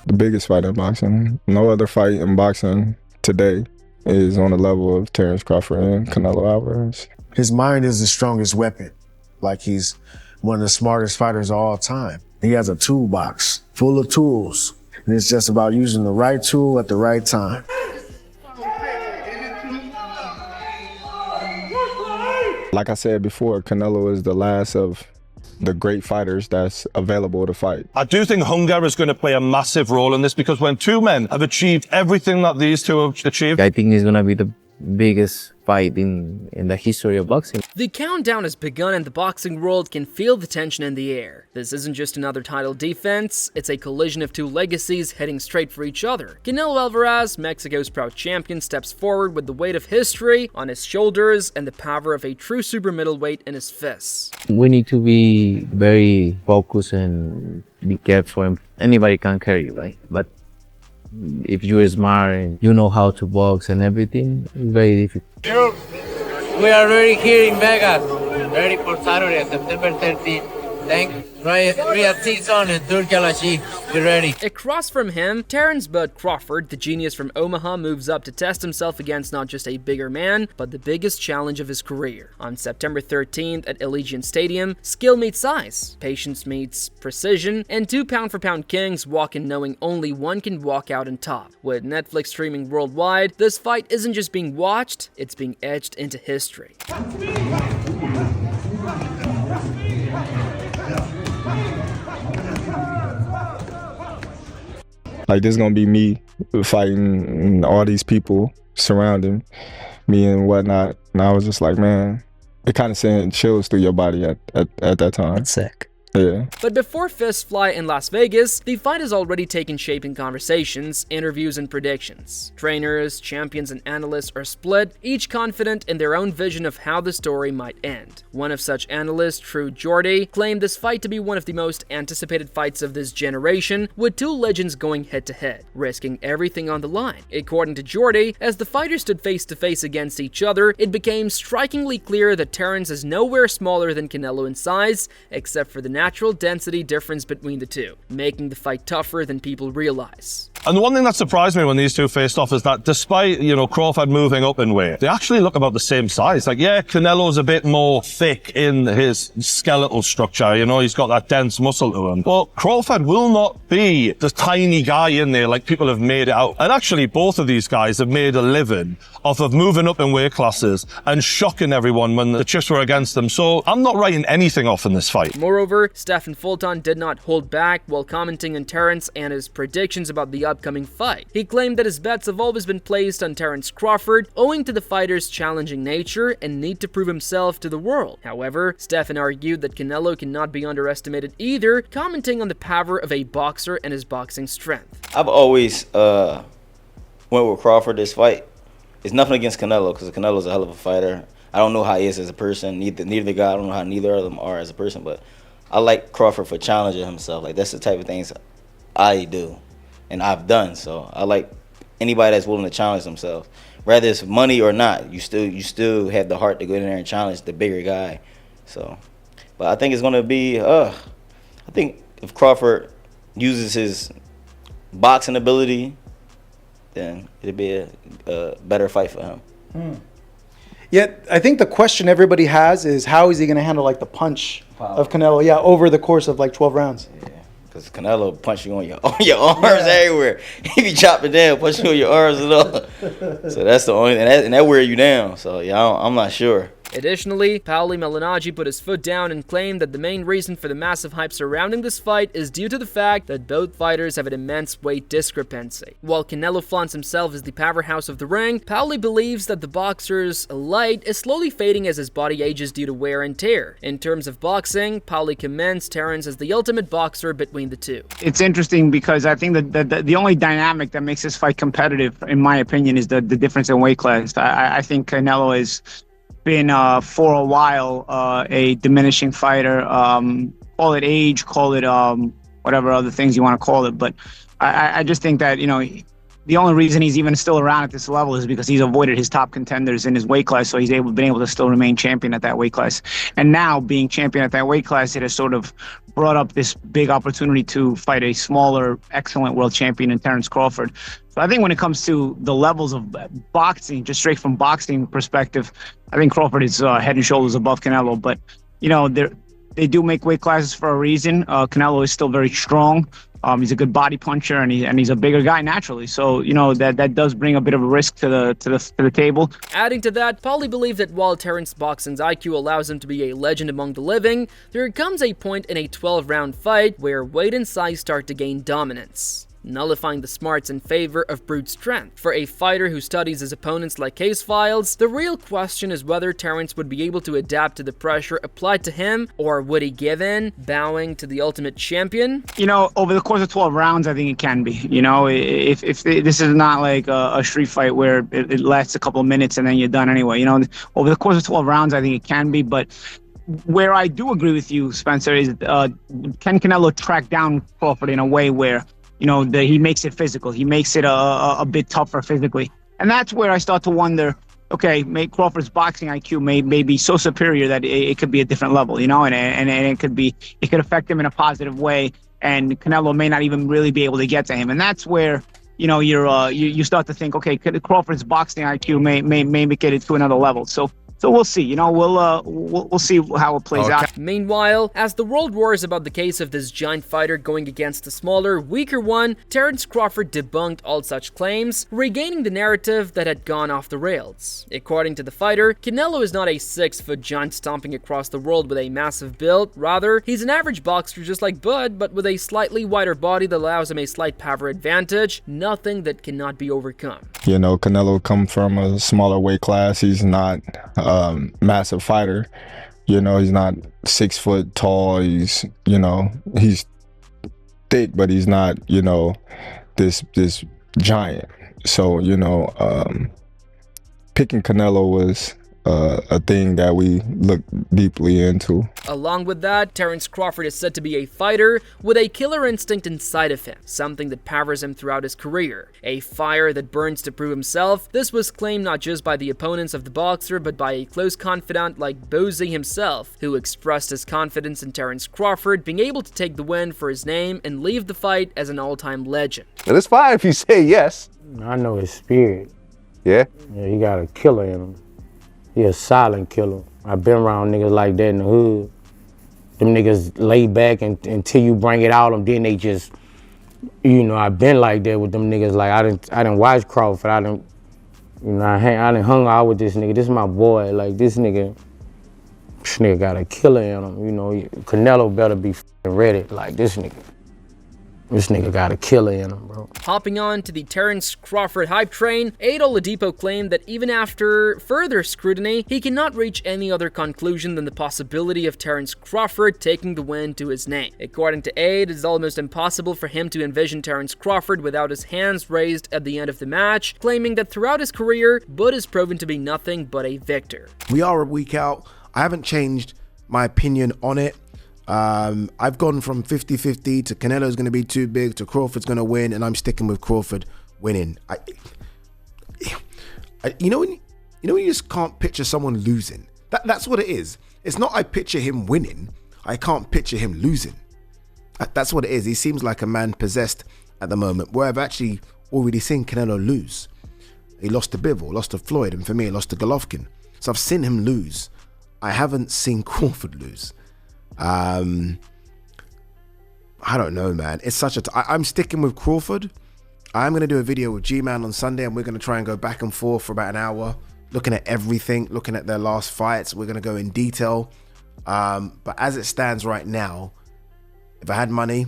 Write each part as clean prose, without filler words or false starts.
The biggest fight in boxing. No other fight in boxing today is on the level of Terence Crawford and Canelo Alvarez. His mind is the strongest weapon. Like he's one of the smartest fighters of all time. He has a toolbox full of tools. And it's just about using the right tool at the right time. Like I said before, Canelo is the last of the great fighters that's available to fight. I do think hunger is going to play a massive role in this, because when two men have achieved everything that these two have achieved, I think it's going to be the biggest fight in the history of boxing. The countdown has begun and the boxing world can feel the tension in the air. This isn't just another title defense, it's a collision of two legacies heading straight for each other. Canelo Alvarez, Mexico's proud champion, steps forward with the weight of history on his shoulders and the power of a true super middleweight in his fists. We need to be very focused and be careful. Anybody can carry you, right? But if you're smart and you know how to box and everything, it's very difficult. We are ready here in Vegas, ready for Saturday, September 13th. Thanks, Riyadh Season and Turkey Al-Ashi. We're ready. Across from him, Terence "Bud" Crawford, the genius from Omaha, moves up to test himself against not just a bigger man, but the biggest challenge of his career. On September 13th at Allegiant Stadium, skill meets size, patience meets precision, and two pound-for-pound kings walk in knowing only one can walk out on top. With Netflix streaming worldwide, this fight isn't just being watched, it's being etched into history. Like, this is gonna be me fighting all these people surrounding me and whatnot. And I was just like, man, it kind of sent chills through your body at that time. That's sick. Yeah. But before fists fly in Las Vegas, the fight has already taken shape in conversations, interviews, and predictions. Trainers, champions, and analysts are split, each confident in their own vision of how the story might end. One of such analysts, True Jordy, claimed this fight to be one of the most anticipated fights of this generation, with two legends going head-to-head, risking everything on the line. According to Jordy, as the fighters stood face-to-face against each other, it became strikingly clear that Terence is nowhere smaller than Canelo in size, except for the natural density difference between the two, making the fight tougher than people realize. And the one thing that surprised me when these two faced off is that despite, Crawford moving up in weight, they actually look about the same size. Like, yeah, Canelo's a bit more thick in his skeletal structure, he's got that dense muscle to him. But Crawford will not be the tiny guy in there like people have made it out. And actually, both of these guys have made a living off of moving up in weight classes and shocking everyone when the chips were against them. So I'm not writing anything off in this fight. Moreover, Stephen Fulton did not hold back while commenting on Terence and his predictions about the upcoming fight. He claimed that his bets have always been placed on Terence Crawford, owing to the fighter's challenging nature and need to prove himself to the world. However, Stephen argued that Canelo cannot be underestimated either, commenting on the power of a boxer and his boxing strength. I've always went with Crawford this fight. It's nothing against Canelo, because Canelo's a hell of a fighter. I don't know how he is as a person. Neither the guy, I don't know how neither of them are as a person, but I like Crawford for challenging himself. Like, that's the type of things I do and I've done. So I like anybody that's willing to challenge themselves. Whether it's money or not, you still have the heart to go in there and challenge the bigger guy. So, but I think it's going to be, I think if Crawford uses his boxing ability, then it'd be a better fight for him. Yet, I think the question everybody has is, how is he going to handle like the punch of Canelo? Yeah, over the course of like 12 rounds. Yeah, because Canelo punch you on your arms everywhere. He be chopping down, punch you on your arms and all. So that's the only, and that wear you down. So yeah, I'm not sure. Additionally, Paoli Malignaggi put his foot down and claimed that the main reason for the massive hype surrounding this fight is due to the fact that both fighters have an immense weight discrepancy. While Canelo flaunts himself as the powerhouse of the ring, Paoli believes that the boxer's light is slowly fading as his body ages due to wear and tear. In terms of boxing, Paoli commends Terence as the ultimate boxer between the two. It's interesting because I think that the only dynamic that makes this fight competitive, in my opinion, is the difference in weight class. I think Canelo is been for a while a diminishing fighter. Call it age, call it whatever other things you want to call it, but I just think that the only reason he's even still around at this level is because he's avoided his top contenders in his weight class, so he's been able to still remain champion at that weight class. And now, being champion at that weight class, it has sort of brought up this big opportunity to fight a smaller, excellent world champion in Terence Crawford. So I think when it comes to the levels of boxing, just straight from boxing perspective, I think Crawford is head and shoulders above Canelo. But, you know, they do make weight classes for a reason. Canelo is still very strong. He's a good body puncher, and he's a bigger guy naturally. So, you know, that does bring a bit of a risk to the table. Adding to that, Paulie believes that while Terence boxing's IQ allows him to be a legend among the living, there comes a point in a 12-round fight where weight and size start to gain dominance, nullifying the smarts in favor of brute strength. For a fighter who studies his opponents like case files, the real question is whether Terence would be able to adapt to the pressure applied to him, or would he give in, bowing to the ultimate champion? You know, over the course of 12 rounds, I think it can be. You know, if this is not like a street fight where it lasts a couple of minutes and then you're done anyway. You know, over the course of 12 rounds, I think it can be. But where I do agree with you, Spencer, is can Canelo track down Crawford in a way where, you know, he makes it physical. He makes it a bit tougher physically. And that's where I start to wonder, okay, Crawford's boxing IQ may be so superior that it could be a different level, you know, and it could affect him in a positive way. And Canelo may not even really be able to get to him. And that's where, you know, you start to think, okay, Crawford's boxing IQ may get it to another level. So we'll see. You know, we'll see how it plays out. Meanwhile, as the world wars about the case of this giant fighter going against a smaller, weaker one, Terence Crawford debunked all such claims, regaining the narrative that had gone off the rails. According to the fighter, Canelo is not a 6-foot giant stomping across the world with a massive build. Rather, he's an average boxer just like Bud, but with a slightly wider body that allows him a slight power advantage, nothing that cannot be overcome. You know, Canelo come from a smaller weight class. He's not massive fighter. You know, he's not 6 foot tall. He's, you know, he's thick, but he's not, you know, this giant. So, you know, picking Canelo was a thing that we looked deeply into. Along with that, Terence Crawford is said to be a fighter with a killer instinct inside of him, something that powers him throughout his career. A fire that burns to prove himself. This was claimed not just by the opponents of the boxer, but by a close confidant like Bozy himself, who expressed his confidence in Terence Crawford being able to take the win for his name and leave the fight as an all-time legend. And it's fine if you say yes. I know his spirit. Yeah? Yeah, he got a killer in him. He a silent killer. I've been around niggas like that in the hood. Them niggas lay back until you bring it out of them, then they just, you know, I've been like that with them niggas. Like I didn't watch Crawford. I didn't hung out with this nigga. This is my boy. Like this nigga got a killer in him. You know, Canelo better be ready. Like this nigga got a killer in him, bro. Hopping on to the Terence Crawford hype train, Aid Oladipo claimed that even after further scrutiny, he cannot reach any other conclusion than the possibility of Terence Crawford taking the win to his name. According to Aid, it is almost impossible for him to envision Terence Crawford without his hands raised at the end of the match, claiming that throughout his career, Bud has proven to be nothing but a victor. We are a week out. I haven't changed my opinion on it. I've gone from 50-50 to Canelo's going to be too big to Crawford's going to win, and I'm sticking with Crawford winning. You know when you just can't picture someone losing. That's what it is. It's not I picture him winning. I can't picture him losing. That's what it is. He seems like a man possessed at the moment, where I've actually already seen Canelo lose. He lost to Bivol, lost to Floyd, and for me, he lost to Golovkin. So I've seen him lose. I haven't seen Crawford lose. I don't know, man. It's such I'm sticking with Crawford. I'm going to do a video with G-Man on Sunday, and we're going to try and go back and forth for about an hour, looking at everything, looking at their last fights. We're going to go in detail. But as it stands right now, if I had money,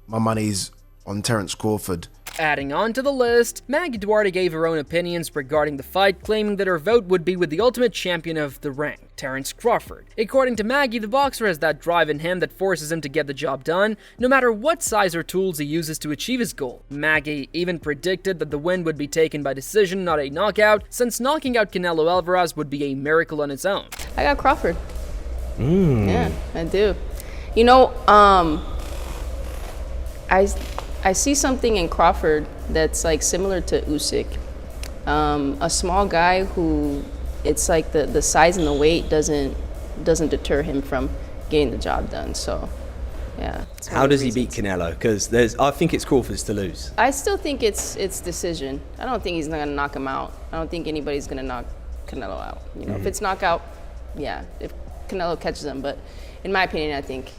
my money's on Terence Crawford. Adding on to the list, Maggie Duarte gave her own opinions regarding the fight, claiming that her vote would be with the ultimate champion of the ring, Terence Crawford. According to Maggie, the boxer has that drive in him that forces him to get the job done, no matter what size or tools he uses to achieve his goal. Maggie even predicted that the win would be taken by decision, not a knockout, since knocking out Canelo Alvarez would be a miracle on its own. I got Crawford. Yeah, I do. You know, I I see something in Crawford that's like similar to Usyk. A small guy who, it's like the size and the weight doesn't deter him from getting the job done. So, yeah. How does he beat Canelo? Because I think it's Crawford's to lose. I still think it's decision. I don't think he's gonna knock him out. I don't think anybody's gonna knock Canelo out. You know, if it's knockout, yeah. If Canelo catches him, but in my opinion, I think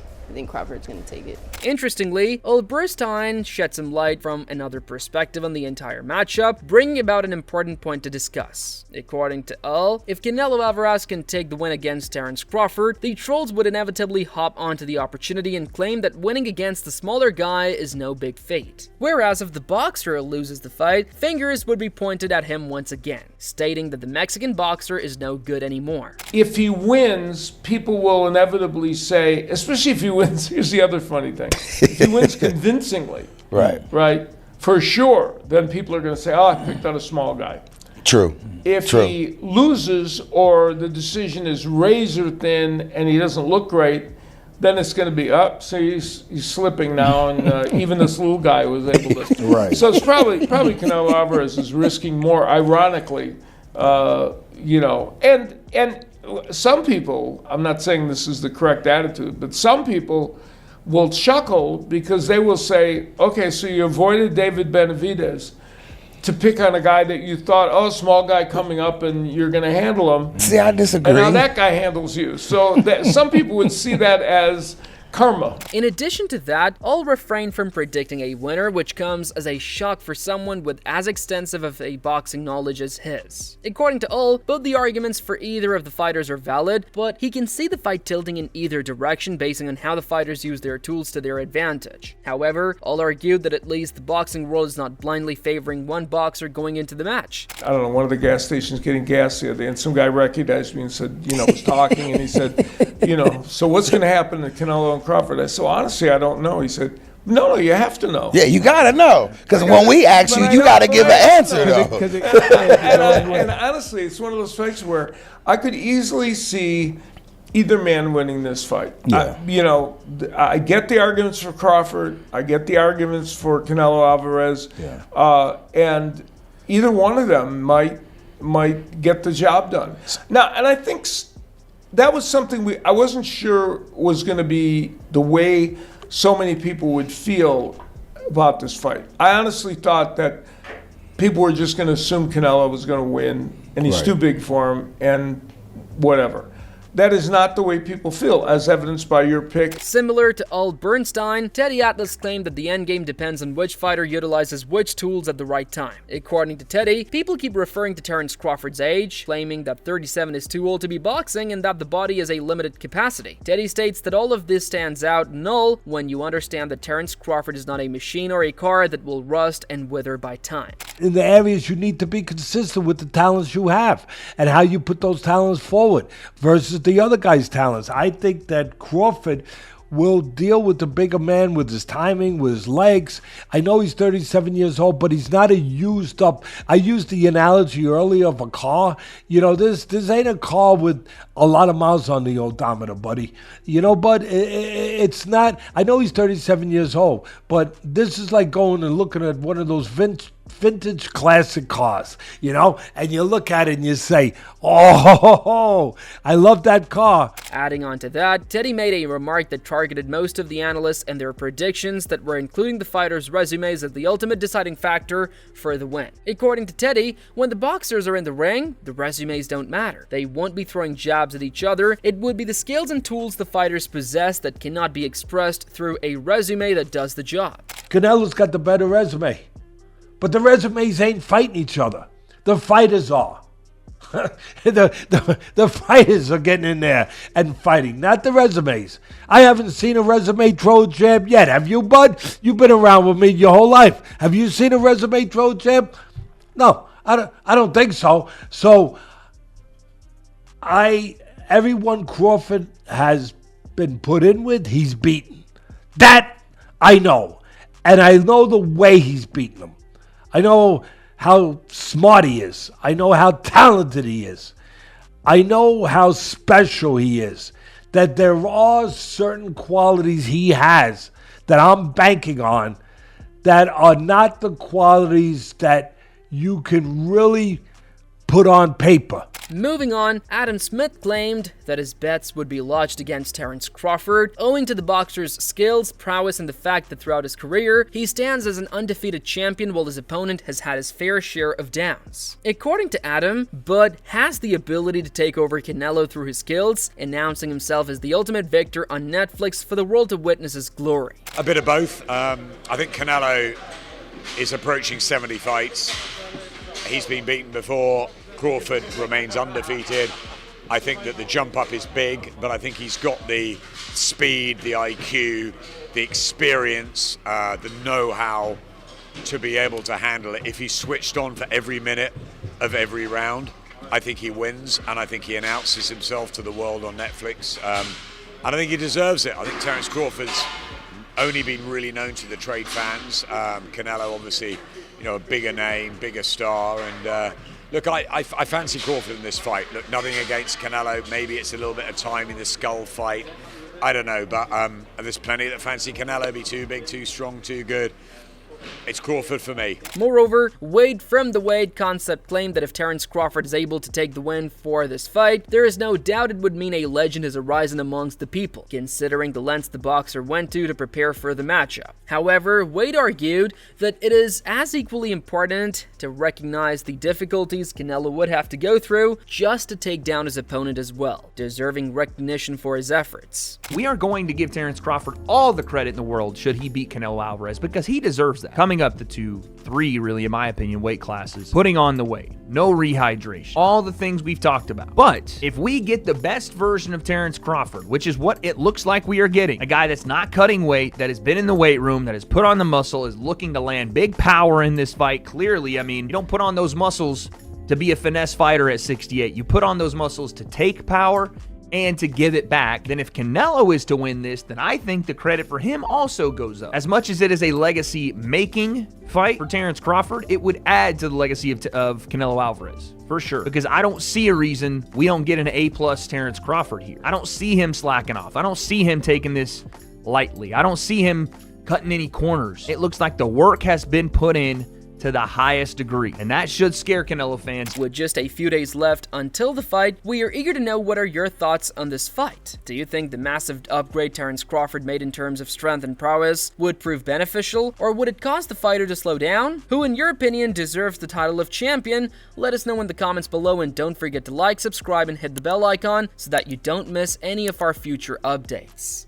Crawford's going to take it. Interestingly, Ulberstein shed some light from another perspective on the entire matchup, bringing about an important point to discuss. According to Ul, if Canelo Alvarez can take the win against Terence Crawford, the trolls would inevitably hop onto the opportunity and claim that winning against the smaller guy is no big feat. Whereas if the boxer loses the fight, fingers would be pointed at him once again, stating that the Mexican boxer is no good anymore. If he wins, people will inevitably say, especially if he wins, here's the other funny thing, if he wins convincingly, right, for sure, then people are going to say, oh, I picked out a small guy. True. If he loses or the decision is razor thin and he doesn't look great, then it's going to be up. So he's slipping now, and even this little guy was able to. Right. So it's probably Canelo Alvarez is risking more. Ironically, you know, and some people, I'm not saying this is the correct attitude, but some people will chuckle because they will say, okay, so you avoided David Benavidez to pick on a guy that you thought, oh, small guy coming up and you're going to handle him. See, I disagree. And now that guy handles you. So some people would see that as karma. In addition to that, I'll refrain from predicting a winner, which comes as a shock for someone with as extensive of a boxing knowledge as his. According to Ul, both the arguments for either of the fighters are valid, but he can see the fight tilting in either direction basing on how the fighters use their tools to their advantage. However, Ul argued that at least the boxing world is not blindly favoring one boxer going into the match. I don't know, one of the gas stations getting gas the other day, and some guy recognized me and said, you know, was talking, and he said, you know, so what's going to happen to Canelo and Crawford? I said, well, honestly, I don't know. He said, no, you have to know. Yeah, you gotta know, because when we ask you, you gotta give an answer, though. And honestly, it's one of those fights where I could easily see either man winning this fight. Yeah. You know, I get the arguments for Crawford. I get the arguments for Canelo Alvarez. Yeah. And either one of them might get the job done. Now, and I think that was something I wasn't sure was going to be the way so many people would feel about this fight. I honestly thought that people were just going to assume Canelo was going to win, and he's too big for him, and whatever. That is not the way people feel, as evidenced by your pick. Similar to Ul Bernstein, Teddy Atlas claimed that the endgame depends on which fighter utilizes which tools at the right time. According to Teddy, people keep referring to Terence Crawford's age, claiming that 37 is too old to be boxing and that the body has a limited capacity. Teddy states that all of this stands out null when you understand that Terence Crawford is not a machine or a car that will rust and wither by time. In the areas you need to be consistent with the talents you have and how you put those talents forward versus the other guy's talents. I think that Crawford will deal with the bigger man with his timing, with his legs. I know he's 37 years old, but he's not a used up. I used the analogy earlier of a car. You know, this ain't a car with a lot of miles on the odometer, buddy. You know, but it's not. I know he's 37 years old, but this is like going and looking at one of those vintage classic cars, you know, and you look at it and you say, oh, I love that car. Adding on to that, Teddy made a remark that targeted most of the analysts and their predictions that were including the fighters' resumes as the ultimate deciding factor for the win. According to Teddy, when the boxers are in the ring, the resumes don't matter. They won't be throwing jabs at each other. It would be the skills and tools the fighters possess that cannot be expressed through a resume that does the job. Canelo's got the better resume. But the resumes ain't fighting each other. The fighters are. the fighters are getting in there and fighting, not the resumes. I haven't seen a resume throw a jab yet. Have you, bud? You've been around with me your whole life. Have you seen a resume throw a jab? No, I don't think so. So everyone Crawford has been put in with, he's beaten. That I know. And I know the way he's beaten them. I know how smart he is. I know how talented he is. I know how special he is. That there are certain qualities he has that I'm banking on that are not the qualities that you can really put on paper. Moving on, Adam Smith claimed that his bets would be lodged against Terence Crawford, owing to the boxer's skills, prowess, and the fact that throughout his career, he stands as an undefeated champion while his opponent has had his fair share of downs. According to Adam, Bud has the ability to take over Canelo through his skills, announcing himself as the ultimate victor on Netflix for the world to witness his glory. A bit of both. I think Canelo is approaching 70 fights. He's been beaten before. Crawford remains undefeated. I think that the jump up is big, but I think he's got the speed, the IQ, the experience, the know-how to be able to handle it. If he's switched on for every minute of every round, I think he wins, and I think he announces himself to the world on Netflix. And I think he deserves it. I think Terence Crawford's only been really known to the trade fans. Canelo, obviously, a bigger name, bigger star, and look, I fancy Crawford in this fight. Look, nothing against Canelo. Maybe it's a little bit of time in the skull fight. I don't know, but there's plenty that fancy Canelo be too big, too strong, too good. It's Crawford for me. Moreover, Wade from the Wade Concept claimed that if Terence Crawford is able to take the win for this fight, there is no doubt it would mean a legend has arisen amongst the people, considering the lengths the boxer went to prepare for the matchup. However, Wade argued that it is as equally important to recognize the difficulties Canelo would have to go through just to take down his opponent as well, deserving recognition for his efforts. We are going to give Terence Crawford all the credit in the world should he beat Canelo Alvarez, because he deserves that. Coming up to 3, really, in my opinion, weight classes, putting on the weight, no rehydration, all the things we've talked about. But if we get the best version of Terence Crawford, which is what it looks like we are getting, a guy that's not cutting weight, that has been in the weight room, that has put on the muscle, is looking to land big power in this fight, clearly, I mean, you don't put on those muscles to be a finesse fighter at 68. You put on those muscles to take power and to give it back. Then if Canelo is to win this, then I think the credit for him also goes up. As much as it is a legacy-making fight for Terence Crawford, it would add to the legacy of Canelo Alvarez, for sure. Because I don't see a reason we don't get an A+ Terence Crawford here. I don't see him slacking off. I don't see him taking this lightly. I don't see him cutting any corners. It looks like the work has been put in to the highest degree, and that should scare Canelo fans. With just a few days left until the fight, we are eager to know what are your thoughts on this fight. Do you think the massive upgrade Terence Crawford made in terms of strength and prowess would prove beneficial, or would it cause the fighter to slow down? Who, in your opinion, deserves the title of champion? Let us know in the comments below, and don't forget to like, subscribe, and hit the bell icon so that you don't miss any of our future updates.